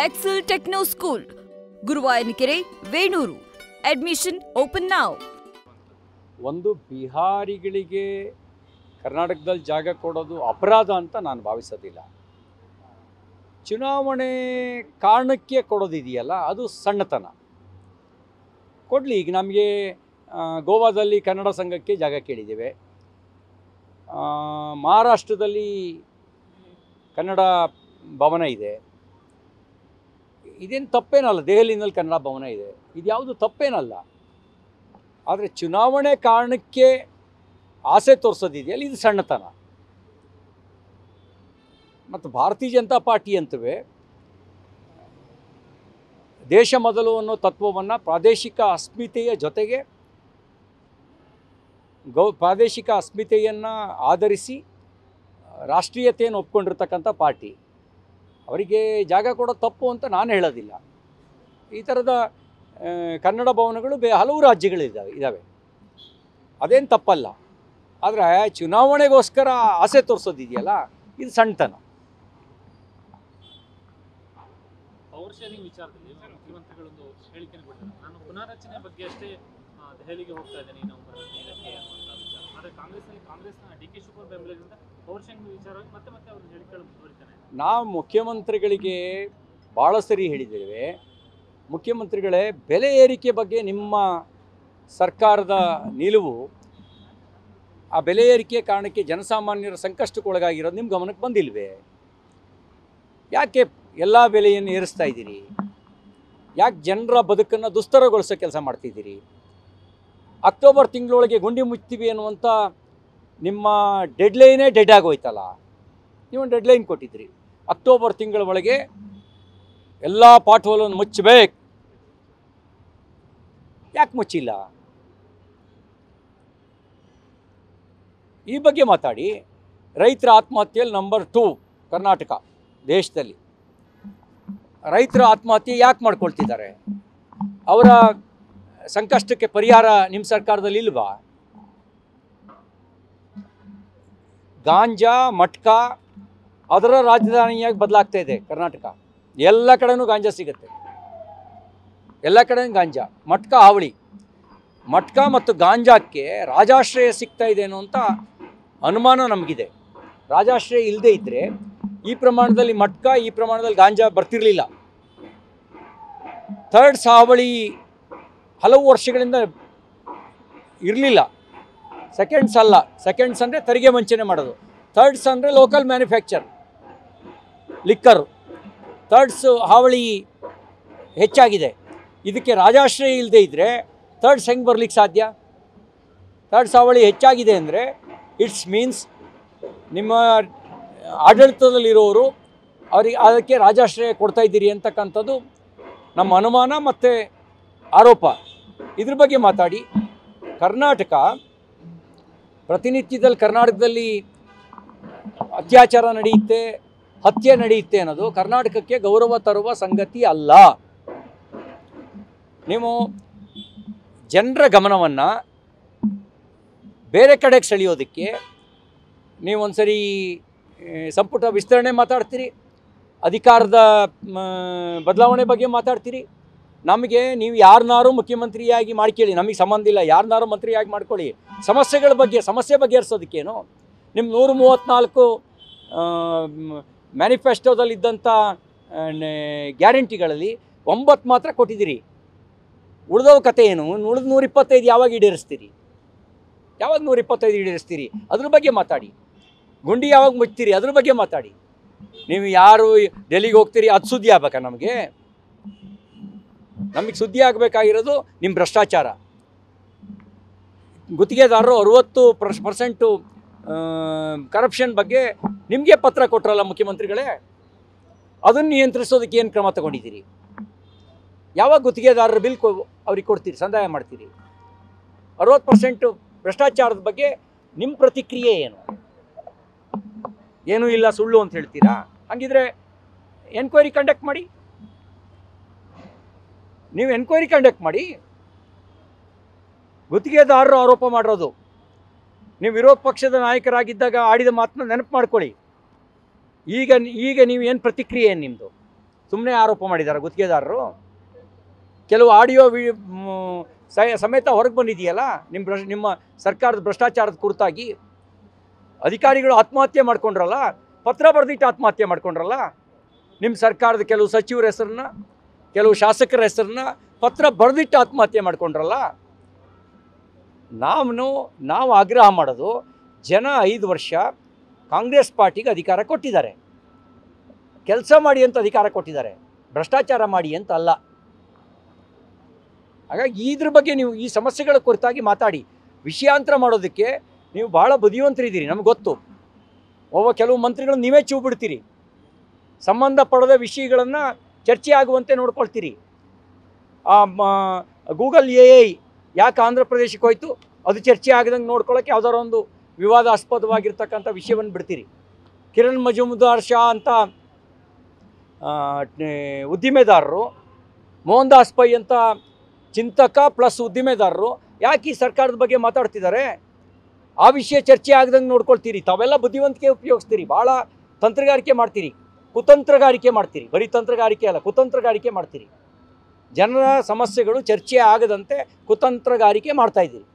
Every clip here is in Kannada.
Excel Techno School, Guruvayanakere, Venur. Admission open now. ಒಂದು ಬಿಹಾರಿಗಳಿಗೆ ಕರ್ನಾಟಕದಲ್ಲಿ ಜಾಗ ಕೊಡೋದು ಅಪರಾಧ ಅಂತ ನಾನು ಭಾವಿಸೋದಿಲ್ಲ. ಚುನಾವಣೆ ಕಾರಣಕ್ಕೆ ಕೊಡೋದಿದೆಯಲ್ಲ ಅದು ಸಣ್ಣತನ. ಕೊಡಲಿ. ಈಗ ನಮಗೆ ಗೋವಾದಲ್ಲಿ ಕನ್ನಡ ಸಂಘಕ್ಕೆ ಜಾಗ ಕೇಳಿದ್ದೇವೆ, ಮಹಾರಾಷ್ಟ್ರದಲ್ಲಿ ಕನ್ನಡ ಭವನ ಇದೆ, ಇದೇನು ತಪ್ಪೇನಲ್ಲ. ದೆಹಲಿನಲ್ಲಿ ಕನ್ನಡ ಭವನ ಇದೆ, ಇದು ಯಾವುದು ತಪ್ಪೇನಲ್ಲ. ಆದರೆ ಚುನಾವಣೆ ಕಾರಣಕ್ಕೆ ಆಸೆ ತೋರಿಸೋದಿದೆಯಲ್ಲ ಇದು ಸಣ್ಣತನ. ಮತ್ತು ಭಾರತೀಯ ಜನತಾ ಪಾರ್ಟಿ ಅಂತವೇ ದೇಶ ಮೊದಲು ಅನ್ನೋ ತತ್ವವನ್ನು ಪ್ರಾದೇಶಿಕ ಅಸ್ಮಿತೆಯ ಜೊತೆಗೆ ಪ್ರಾದೇಶಿಕ ಅಸ್ಮಿತೆಯನ್ನು ಆಧರಿಸಿ ರಾಷ್ಟ್ರೀಯತೆಯನ್ನು ಒಪ್ಕೊಂಡಿರ್ತಕ್ಕಂಥ ಪಾರ್ಟಿ. ಅವರಿಗೆ ಜಾಗ ಕೊಡೋದು ತಪ್ಪು ಅಂತ ನಾನು ಹೇಳೋದಿಲ್ಲ. ಈ ಥರದ ಕನ್ನಡ ಭವನಗಳು ಹಲವು ರಾಜ್ಯಗಳಿದ್ದಾವೆ, ಅದೇನು ತಪ್ಪಲ್ಲ. ಆದರೆ ಚುನಾವಣೆಗೋಸ್ಕರ ಆಸೆ ತೋರಿಸೋದಿದೆಯಲ್ಲ ಇದು ಸಣ್ಣತನ. ಪವರ್ ವಿಚಾರದಲ್ಲಿ ಮುಖ್ಯಮಂತ್ರಿಗಳೊಂದು ಹೇಳಿಕೆ ಕೊಟ್ಟಿದ್ದಾರೆ, ನಾನು ಪುನಾರಚನೆ ಬಗ್ಗೆ ಅಷ್ಟೇ ದೆಹಲಿಗೆ ಹೋಗ್ತಾ ಇದ್ದೇನೆ ನವೆಂಬರ್ 15ಕ್ಕೆ ಅನ್ನುವಂಥ ವಿಚಾರ. ಆದರೆ ಕಾಂಗ್ರೆಸ್ನ ಡಿ ಕೆ ಶಿವಕುಮಾರ್ ಬೆಂಬಲದಿಂದ ಪವರ್ ಶೇರಿಂಗ್ ವಿಚಾರವಾಗಿ ಮತ್ತೆ ಅವರು ಹೇಳಿಕೆಗಳನ್ನು ಮುಂದುವರಿತಾನೆ. ನಾವು ಮುಖ್ಯಮಂತ್ರಿಗಳಿಗೆ ಭಾಳ ಸರಿ ಹೇಳಿದ್ದೇವೆ, ಮುಖ್ಯಮಂತ್ರಿಗಳೇ ಬೆಲೆ ಏರಿಕೆ ಬಗ್ಗೆ ನಿಮ್ಮ ಸರ್ಕಾರದ ನಿಲುವು, ಆ ಬೆಲೆ ಏರಿಕೆ ಕಾರಣಕ್ಕೆ ಜನಸಾಮಾನ್ಯರ ಸಂಕಷ್ಟಕ್ಕೊಳಗಾಗಿರೋದು ನಿಮ್ಮ ಗಮನಕ್ಕೆ ಬಂದಿಲ್ವೇ? ಯಾಕೆ ಎಲ್ಲ ಬೆಲೆಯನ್ನು ಏರಿಸ್ತಾ ಇದ್ದೀರಿ? ಯಾಕೆ ಜನರ ಬದುಕನ್ನು ದುಸ್ತರಗೊಳಿಸೋ ಕೆಲಸ ಮಾಡ್ತಿದ್ದೀರಿ? ಅಕ್ಟೋಬರ್ ತಿಂಗಳೊಳಗೆ ಗುಂಡಿ ಮುಚ್ತೀವಿ ಅನ್ನುವಂಥ ನಿಮ್ಮ ಡೆಡ್ಲೈನೇ ಡೆಡ್ ಆಗೋಯ್ತಲ್ಲ. ನೀವೊಂದು ಡೆಡ್ಲೈನ್ ಕೊಟ್ಟಿದ್ರಿ, ಅಕ್ಟೋಬರ್ ತಿಂಗಳ ಒಳಗೆ ಎಲ್ಲ ಪಾಠವನ್ನು ಮುಚ್ಚಬೇಕು. ಯಾಕೆ ಮುಚ್ಚಿಲ್ಲ? ಈ ಬಗ್ಗೆ ಮಾತಾಡಿ. ರೈತರ ಆತ್ಮಹತ್ಯೆಯಲ್ಲಿ ನಂಬರ್ 2 ಕರ್ನಾಟಕ ದೇಶದಲ್ಲಿ. ರೈತರ ಆತ್ಮಹತ್ಯೆ ಯಾಕೆ ಮಾಡ್ಕೊಳ್ತಿದ್ದಾರೆ? ಅವರ ಸಂಕಷ್ಟಕ್ಕೆ ಪರಿಹಾರ ನಿಮ್ಮ ಸರ್ಕಾರದಲ್ಲಿ ಇಲ್ವಾ? ಗಾಂಜಾ ಮಟ್ಕಾ ಅದರ ರಾಜಧಾನಿಯಾಗಿ ಬದಲಾಗ್ತಾ ಇದೆ ಕರ್ನಾಟಕ. ಎಲ್ಲ ಕಡೆನೂ ಗಾಂಜಾ ಸಿಗುತ್ತೆ, ಎಲ್ಲ ಕಡೆನೂ ಗಾಂಜಾ. ಮಟ್ಕಾ ಹಾವಳಿ. ಮಟ್ಕಾ ಮತ್ತು ಗಾಂಜಾಕ್ಕೆ ರಾಜಾಶ್ರಯ ಸಿಗ್ತಾ ಇದೆ ಅನ್ನುವಂಥ ಅನುಮಾನ ನಮಗಿದೆ. ರಾಜಾಶ್ರಯ ಇಲ್ಲದೇ ಇದ್ದರೆ ಈ ಪ್ರಮಾಣದಲ್ಲಿ ಮಟ್ಕಾ, ಈ ಪ್ರಮಾಣದಲ್ಲಿ ಗಾಂಜಾ ಬರ್ತಿರಲಿಲ್ಲ. ಥರ್ಡ್ಸ್ ಹಾವಳಿ ಹಲವು ವರ್ಷಗಳಿಂದ ಇರಲಿಲ್ಲ. ಸೆಕೆಂಡ್ಸ್ ಅಲ್ಲ, ಸೆಕೆಂಡ್ಸ್ ಅಂದರೆ ತೆರಿಗೆ ವಂಚನೆ ಮಾಡೋದು, ಥರ್ಡ್ಸ್ ಅಂದರೆ ಲೋಕಲ್ ಮ್ಯಾನುಫ್ಯಾಕ್ಚರ್ ಲಿಕ್ಕರು. ಥರ್ಡ್ಸ್ ಹಾವಳಿ ಹೆಚ್ಚಾಗಿದೆ. ಇದಕ್ಕೆ ರಾಜಾಶ್ರಯ ಇಲ್ಲದೆ ಇದ್ದರೆ ಥರ್ಡ್ಸ್ ಹೆಂಗೆ ಬರ್ಲಿಕ್ಕೆ ಸಾಧ್ಯ? ಥರ್ಡ್ಸ್ ಹಾವಳಿ ಹೆಚ್ಚಾಗಿದೆ ಅಂದರೆ ಇಟ್ಸ್ ಮೀನ್ಸ್ ನಿಮ್ಮ ಆಡಳಿತದಲ್ಲಿರೋರು ಅವರಿಗೆ ಅದಕ್ಕೆ ರಾಜಾಶ್ರಯ ಕೊಡ್ತಾ ಇದ್ದೀರಿ ಅಂತಕ್ಕಂಥದ್ದು ನಮ್ಮ ಅನುಮಾನ ಮತ್ತು ಆರೋಪ. ಇದ್ರ ಬಗ್ಗೆ ಮಾತಾಡಿ. ಕರ್ನಾಟಕ ಪ್ರತಿನಿತ್ಯದಲ್ಲಿ ಕರ್ನಾಟಕದಲ್ಲಿ ಅತ್ಯಾಚಾರ ನಡೆಯುತ್ತೆ, ಹತ್ಯೆ ನಡೆಯುತ್ತೆ ಅನ್ನೋದು ಕರ್ನಾಟಕಕ್ಕೆ ಗೌರವ ತರುವ ಸಂಗತಿ ಅಲ್ಲ. ನೀವು ಜನರ ಗಮನವನ್ನು ಬೇರೆ ಕಡೆಗೆ ಸೆಳೆಯೋದಕ್ಕೆ ನೀವೊಂದು ಸರಿ ಸಂಪುಟ ವಿಸ್ತರಣೆ ಮಾತಾಡ್ತೀರಿ, ಅಧಿಕಾರದ ಬದಲಾವಣೆ ಬಗ್ಗೆ ಮಾತಾಡ್ತೀರಿ. ನಮಗೆ ನೀವು ಯಾರನ್ನಾರು ಮುಖ್ಯಮಂತ್ರಿಯಾಗಿ ಮಾಡ್ಕೊಳ್ಳಿ, ನಮಗೆ ಸಂಬಂಧ ಇಲ್ಲ. ಯಾರನ್ನಾರು ಮಂತ್ರಿಯಾಗಿ ಮಾಡ್ಕೊಳ್ಳಿ. ಸಮಸ್ಯೆಗಳ ಬಗ್ಗೆ, ಸಮಸ್ಯೆ ಬಗೆಹರಿಸೋದಕ್ಕೇನು? ನಿಮ್ಮ 134 ಮ್ಯಾನಿಫೆಸ್ಟೋದಲ್ಲಿದ್ದಂಥ ಗ್ಯಾರಂಟಿಗಳಲ್ಲಿ 9 ಮಾತ್ರ ಕೊಟ್ಟಿದ್ದೀರಿ. ಉಳಿದವ ಕತೆ ಏನು? ಉಳಿದ 125 ಯಾವಾಗ ಈಡೇರಿಸ್ತೀರಿ? ಯಾವಾಗ 125 ಈಡೇರಿಸ್ತೀರಿ? ಅದ್ರ ಬಗ್ಗೆ ಮಾತಾಡಿ. ಗುಂಡಿ ಯಾವಾಗ ಮುಚ್ತೀರಿ? ಅದ್ರ ಬಗ್ಗೆ ಮಾತಾಡಿ. ನೀವು ಯಾರು ಡೆಲ್ಲಿಗೆ ಹೋಗ್ತೀರಿ ಅದು ಸುದ್ದಿ ಆಗ್ಬೇಕಾ? ನಮಗೆ ಸುದ್ದಿ ಆಗಬೇಕಾಗಿರೋದು ನಿಮ್ಮ ಭ್ರಷ್ಟಾಚಾರ. ಗುತ್ತಿಗೆದಾರರು 60% ಕರಪ್ಷನ್ ಬಗ್ಗೆ ನಿಮಗೆ ಪತ್ರ ಕೊಟ್ಟರಲ್ಲ ಮುಖ್ಯಮಂತ್ರಿಗಳೇ, ಅದನ್ನು ನಿಯಂತ್ರಿಸೋದಕ್ಕೆ ಏನು ಕ್ರಮ ತಗೊಂಡಿದ್ದೀರಿ? ಯಾವಾಗ ಗುತ್ತಿಗೆದಾರರ ಬಿಲ್ ಅವ್ರಿಗೆ ಕೊಡ್ತೀರಿ, ಸಂದಾಯ ಮಾಡ್ತೀರಿ? 60% ಭ್ರಷ್ಟಾಚಾರದ ಬಗ್ಗೆ ನಿಮ್ಮ ಪ್ರತಿಕ್ರಿಯೆ ಏನು? ಏನೂ ಇಲ್ಲ, ಸುಳ್ಳು ಅಂತ ಹೇಳ್ತೀರಾ? ಹಾಗಿದ್ರೆ ಎನ್ಕ್ವೈರಿ ಕಂಡಕ್ಟ್ ಮಾಡಿ. ನೀವು ಎನ್ಕ್ವೈರಿ ಕಂಡಕ್ಟ್ ಮಾಡಿ. ಗುತ್ತಿಗೆದಾರರು ಆರೋಪ ಮಾಡಿರೋದು, ನೀವು ವಿರೋಧ ಪಕ್ಷದ ನಾಯಕರಾಗಿದ್ದಾಗ ಆಡಿದ ಮಾತನ್ನ ನೆನಪು ಮಾಡ್ಕೊಳ್ಳಿ. ಈಗ ನೀವು ಏನು ಪ್ರತಿಕ್ರಿಯೆ ಏನು ನಿಮ್ಮದು? ಸುಮ್ಮನೆ ಆರೋಪ ಮಾಡಿದ್ದಾರೆ ಗುತ್ತಿಗೆದಾರರು. ಕೆಲವು ಆಡಿಯೋ ಸಮೇತ ಹೊರಗೆ ಬಂದಿದೆಯಲ್ಲ ನಿಮ್ಮ ಸರ್ಕಾರದ ಭ್ರಷ್ಟಾಚಾರದ ಕುರಿತಾಗಿ. ಅಧಿಕಾರಿಗಳು ಆತ್ಮಹತ್ಯೆ ಮಾಡ್ಕೊಂಡ್ರಲ್ಲ, ಪತ್ರ ಬರೆದಿಟ್ಟು ಆತ್ಮಹತ್ಯೆ ಮಾಡ್ಕೊಂಡ್ರಲ್ಲ. ನಿಮ್ಮ ಸರ್ಕಾರದ ಕೆಲವು ಸಚಿವರ ಹೆಸರನ್ನ, ಕೆಲವು ಶಾಸಕರ ಹೆಸರನ್ನ ಪತ್ರ ಬರೆದಿಟ್ಟು ಆತ್ಮಹತ್ಯೆ ಮಾಡ್ಕೊಂಡ್ರಲ್ಲ. ನಾವು ಆಗ್ರಹ ಮಾಡೋದು, ಜನ 5 ವರ್ಷ ಕಾಂಗ್ರೆಸ್ ಪಾರ್ಟಿಗೆ ಅಧಿಕಾರ ಕೊಟ್ಟಿದ್ದಾರೆ, ಕೆಲಸ ಮಾಡಿ ಅಂತ ಅಧಿಕಾರ ಕೊಟ್ಟಿದ್ದಾರೆ, ಭ್ರಷ್ಟಾಚಾರ ಮಾಡಿ ಅಂತ ಅಲ್ಲ. ಹಾಗಾಗಿ ಇದ್ರ ಬಗ್ಗೆ ನೀವು ಈ ಸಮಸ್ಯೆಗಳ ಕುರಿತಾಗಿ ಮಾತಾಡಿ. ವಿಷಯಾಂತರ ಮಾಡೋದಕ್ಕೆ ನೀವು ಭಾಳ ಬುದ್ಧಿವಂತರಿದ್ದೀರಿ, ನಮ್ಗೆ ಗೊತ್ತು. ಕೆಲವು ಮಂತ್ರಿಗಳು ನೀವೇ ಚೂ ಬಿಡ್ತೀರಿ, ಸಂಬಂಧಪಡದ ವಿಷಯಗಳನ್ನು ಚರ್ಚೆ ಆಗುವಂತೆ ನೋಡ್ಕೊಳ್ತೀರಿ. ಗೂಗಲ್ AI ಯಾಕೆ ಆಂಧ್ರ ಪ್ರದೇಶಕ್ಕೆ ಹೋಯ್ತು, ಅದು ಚರ್ಚೆ ಆಗದಂಗೆ ನೋಡ್ಕೊಳ್ಳೋಕ್ಕೆ ಯಾವ್ದಾರು ಒಂದು ವಿವಾದಾಸ್ಪದವಾಗಿರ್ತಕ್ಕಂಥ ವಿಷಯವನ್ನು ಬಿಡ್ತೀರಿ. ಕಿರಣ್ ಮಜುಮ್ದಾರ್ ಶಾ ಅಂತ ಉದ್ದಿಮೆದಾರರು, ಮೋಹನ್ ದಾಸ್ ಪೈ ಅಂತ ಚಿಂತಕ ಪ್ಲಸ್ ಉದ್ದಿಮೆದಾರರು ಯಾಕೆ ಈ ಸರ್ಕಾರದ ಬಗ್ಗೆ ಮಾತಾಡ್ತಿದ್ದಾರೆ, ಆ ವಿಷಯ ಚರ್ಚೆ ಆಗದಂಗೆ ನೋಡ್ಕೊಳ್ತೀರಿ. ತಾವೆಲ್ಲ ಬುದ್ಧಿವಂತಿಕೆ ಉಪಯೋಗಿಸ್ತೀರಿ, ಭಾಳ ತಂತ್ರಗಾರಿಕೆ ಮಾಡ್ತೀರಿ, ಕುತಂತ್ರಗಾರಿಕೆ ಮಾಡ್ತೀರಿ. ಬರೀ ತಂತ್ರಗಾರಿಕೆ ಅಲ್ಲ, ಕುತಂತ್ರಗಾರಿಕೆ ಮಾಡ್ತೀರಿ. ಜನರ ಸಮಸ್ಯೆಗಳು ಚರ್ಚೆ ಆಗದಂತೆ ಕುತಂತ್ರಗಾರಿಕೆ ಮಾಡ್ತಾ ಇದ್ದೀರಿ.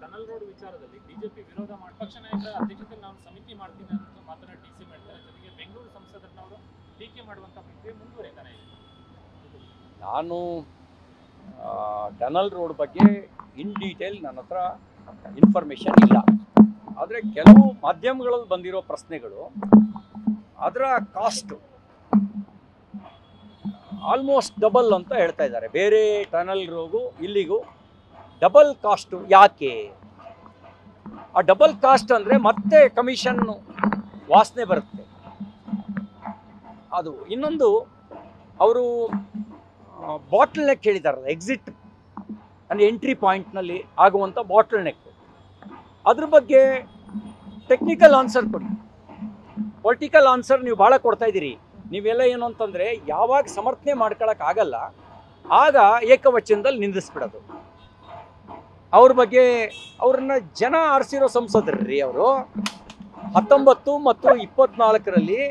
ಟನಲ್ ರೋಡ್ ವಿಚಾರದಲ್ಲಿ ಬಿಜೆಪಿ ವಿರೋಧ ಮಾಡಿ ಪಕ್ಷ ನಾಯಕರ ಅಧ್ಯಕ್ಷತೆಯಲ್ಲಿ ನಾನು ಸಮಿತಿ ಮಾಡ್ತೀನಿ ಅಂತ ಮಾತನಾಡಿ ಡಿಸಿ ಮಾಡ್ತಾರೆ. ಜೊತೆಗೆ ಬೆಂಗಳೂರು ಸಂಸದರನ್ನವರು ಟೀಕೆ ಮಾಡುವಂಥ ಪ್ರಕ್ರಿಯೆ ಮುಂದುವರಿತಾನೆ ಇದೆ. ನಾನು ಟನಲ್ ರೋಡ್ ಬಗ್ಗೆ ಇನ್ ಡೀಟೇಲ್ ನನ್ನ ಹತ್ರ ಇನ್ಫಾರ್ಮೇಷನ್ ಇಲ್ಲ. ಆದರೆ ಕೆಲವು ಮಾಧ್ಯಮಗಳಲ್ಲಿ ಬಂದಿರೋ ಪ್ರಶ್ನೆಗಳು, ಅದರ ಕಾಸ್ಟು ಆಲ್ಮೋಸ್ಟ್ ಡಬಲ್ ಅಂತ ಹೇಳ್ತಾ ಇದ್ದಾರೆ. ಬೇರೆ ಟನಲ್ ರೋಗು ಇಲ್ಲಿಗೂ ಡಬಲ್ ಕಾಸ್ಟು ಯಾಕೆ? ಆ ಡಬಲ್ ಕಾಸ್ಟ್ ಅಂದರೆ ಮತ್ತೆ ಕಮಿಷನ್ನು ವಾಸನೆ ಬರುತ್ತೆ. ಅದು ಇನ್ನೊಂದು, ಅವರು ಬಾಟಲ್ ನೆಕ್ ಹೇಳಿದಾರಲ್ಲ, ಎಕ್ಸಿಟ್ ಅಂದರೆ ಎಂಟ್ರಿ ಪಾಯಿಂಟ್ನಲ್ಲಿ ಆಗುವಂಥ ಬಾಟಲ್ ನೆಕ್, ಅದ್ರ ಬಗ್ಗೆ ಟೆಕ್ನಿಕಲ್ ಆನ್ಸರ್ ಕೊಡಿ. ಪೊಲಿಟಿಕಲ್ ಆನ್ಸರ್ ನೀವು ಭಾಳ ಕೊಡ್ತಾ ಇದ್ದೀರಿ. ನೀವೆಲ್ಲ ಏನು ಅಂತಂದರೆ, ಯಾವಾಗ ಸಮರ್ಥನೆ ಮಾಡ್ಕೊಳಕ್ಕಾಗಲ್ಲ ಆಗ ಏಕವಚನದಲ್ಲಿ ನಿಂದಿಸ್ಬಿಡೋದು. ಅವ್ರ ಬಗ್ಗೆ, ಅವ್ರನ್ನ ಜನ ಆರಿಸಿರೋ ಸಂಸದರ್ರಿ ಅವರು. 19 ಮತ್ತು 24ರಲ್ಲಿ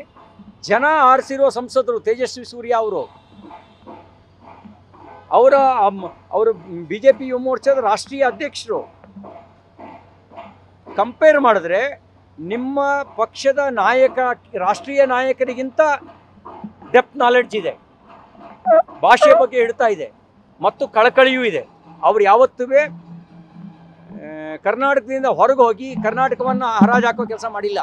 ಜನ ಆರಿಸಿರೋ ಸಂಸದರು ತೇಜಸ್ವಿ ಸೂರ್ಯ ಅವರು. ಅವರು BJP ಯುವ ಮೋರ್ಚಾದ ರಾಷ್ಟ್ರೀಯ ಅಧ್ಯಕ್ಷರು. ಕಂಪೇರ್ ಮಾಡಿದ್ರೆ ನಿಮ್ಮ ಪಕ್ಷದ ರಾಷ್ಟ್ರೀಯ ನಾಯಕರಿಗಿಂತ ಡೆಪ್ತ್ ನಾಲೆಡ್ಜ್ ಇದೆ, ಭಾಷೆ ಬಗ್ಗೆ ಹೇಳ್ತಾ ಇದೆ ಮತ್ತು ಕಳಕಳಿಯೂ ಇದೆ. ಅವ್ರು ಯಾವತ್ತೂ ಕರ್ನಾಟಕದಿಂದ ಹೊರಗೆ ಹೋಗಿ ಕರ್ನಾಟಕವನ್ನು ಹರಾಜು ಹಾಕೋ ಕೆಲಸ ಮಾಡಿಲ್ಲ.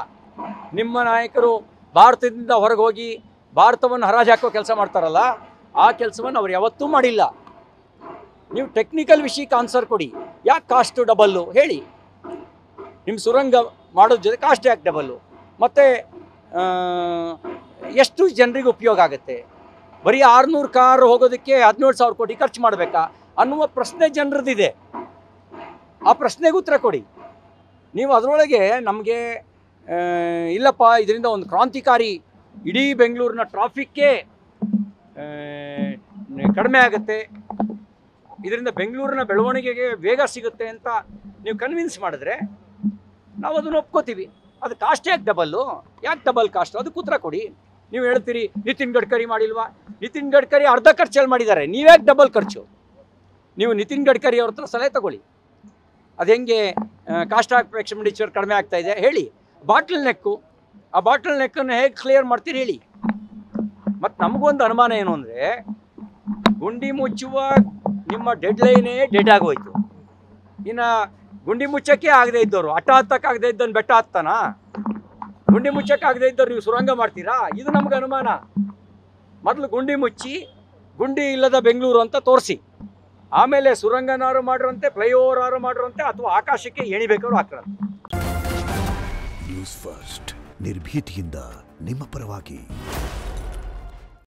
ನಿಮ್ಮ ನಾಯಕರು ಭಾರತದಿಂದ ಹೊರಗೆ ಹೋಗಿ ಭಾರತವನ್ನು ಹರಾಜು ಹಾಕೋ ಕೆಲಸ ಮಾಡ್ತಾರಲ್ಲ, ಆ ಕೆಲಸವನ್ನು ಅವ್ರು ಯಾವತ್ತೂ ಮಾಡಿಲ್ಲ. ನೀವು ಟೆಕ್ನಿಕಲ್ ವಿಷಯಕ್ಕೆ ಆನ್ಸರ್ ಕೊಡಿ. ಯಾಕೆ ಕಾಸ್ಟು ಡಬಲ್ಲು ಹೇಳಿ. ನಿಮ್ಮ ಸುರಂಗ ಮಾಡೋದ್ರ ಜೊತೆ ಕಾಸ್ಟ್ ಯಾಕೆ ಡಬಲ್ಲು? ಮತ್ತು ಎಷ್ಟು ಜನರಿಗೆ ಉಪಯೋಗ ಆಗುತ್ತೆ? ಬರೀ 600 ಕಾರ್ ಹೋಗೋದಕ್ಕೆ 17,000 ಕೋಟಿ ಖರ್ಚು ಮಾಡಬೇಕಾ ಅನ್ನುವ ಪ್ರಶ್ನೆ ಜನರದ್ದಿದೆ. ಆ ಪ್ರಶ್ನೆಗೆ ಉತ್ತರ ಕೊಡಿ. ನೀವು ಅದರೊಳಗೆ ನಮಗೆ ಇಲ್ಲಪ್ಪ ಇದರಿಂದ ಒಂದು ಕ್ರಾಂತಿಕಾರಿ, ಇಡೀ ಬೆಂಗಳೂರಿನ ಟ್ರಾಫಿಕ್ಕೇ ಕಡಿಮೆ ಆಗುತ್ತೆ, ಇದರಿಂದ ಬೆಂಗಳೂರಿನ ಬೆಳವಣಿಗೆಗೆ ವೇಗ ಸಿಗುತ್ತೆ ಅಂತ ನೀವು ಕನ್ವಿನ್ಸ್ ಮಾಡಿದ್ರೆ ನಾವು ಅದನ್ನು ಒಪ್ಕೋತೀವಿ. ಅದು ಕಾಸ್ಟ್ ಯಾಕೆ ಡಬಲ್ಲು, ಯಾಕೆ ಡಬಲ್ ಕಾಸ್ಟ್, ಅದಕ್ಕೆ ಉತ್ತರ ಕೊಡಿ. ನೀವು ಹೇಳ್ತೀರಿ ನಿತಿನ್ ಗಡ್ಕರಿ ಮಾಡಿಲ್ವಾ? ನಿತಿನ್ ಗಡ್ಕರಿ ಅರ್ಧ ಖರ್ಚಲ್ಲಿ ಮಾಡಿದ್ದಾರೆ, ನೀವ್ಯಾಕೆ ಡಬಲ್ ಖರ್ಚು? ನೀವು ನಿತಿನ್ ಗಡ್ಕರಿ ಅವ್ರ ಹತ್ರ ಸಲಹೆ ತಗೊಳ್ಳಿ. ಅದು ಹೆಂಗೆ ಕಾಸ್ಟ್ ಆಫ್ ಎಕ್ಸ್ಪೆಂಡಿಚರ್ ಕಡಿಮೆ ಆಗ್ತಾ ಇದೆ ಹೇಳಿ. ಬಾಟಲ್ ನೆಕ್ಕು, ಆ ಬಾಟಲ್ ನೆಕ್ಕನ್ನು ಹೇಗೆ ಕ್ಲಿಯರ್ ಮಾಡ್ತೀರಿ ಹೇಳಿ. ಮತ್ತು ನಮಗೊಂದು ಅನುಮಾನ ಏನು ಅಂದರೆ, ಗುಂಡಿ ಮುಚ್ಚುವ ನಿಮ್ಮ ಡೆಡ್ಲೈನೇ ಡೆಡ್ ಆಗೋಯ್ತು. ಇನ್ನು ಗುಂಡಿ ಮುಚ್ಚಕ್ಕೆ ಆಗದೆ ಇದ್ದವರು, ಹತ್ತಕ್ಕಾಗದೇ ಇದ್ದನ್ನು ಬೆಟ್ಟ ಹತ್ತಾನ? ಗುಂಡಿ ಮುಚ್ಚಕ್ಕಾಗದೇ ಇದ್ದವ್ರು ನೀವು ಸುರಂಗ ಮಾಡ್ತೀರಾ? ಇದು ನಮ್ಗೆ ಅನುಮಾನ. ಮೊದಲು ಗುಂಡಿ ಮುಚ್ಚಿ ಗುಂಡಿ ಇಲ್ಲದ ಬೆಂಗಳೂರು ಅಂತ ತೋರಿಸಿ, ಆಮೇಲೆ ಸುರಂಗನಾರು ಮಾಡಿರಂತೆ, ಫ್ಲೈಓವರ್ ಆರು ಮಾಡಿರಂತೆ, ಅಥವಾ ಆಕಾಶಕ್ಕೆ ಎಣಿಬೇಕಾದ್ರು ಹಾಕ್ರಂತೆ. ನ್ಯೂಸ್ ಫಸ್ಟ್, ನಿರ್ಭೀತಿಯಿಂದ ನಿಮ್ಮ ಪರವಾಗಿ.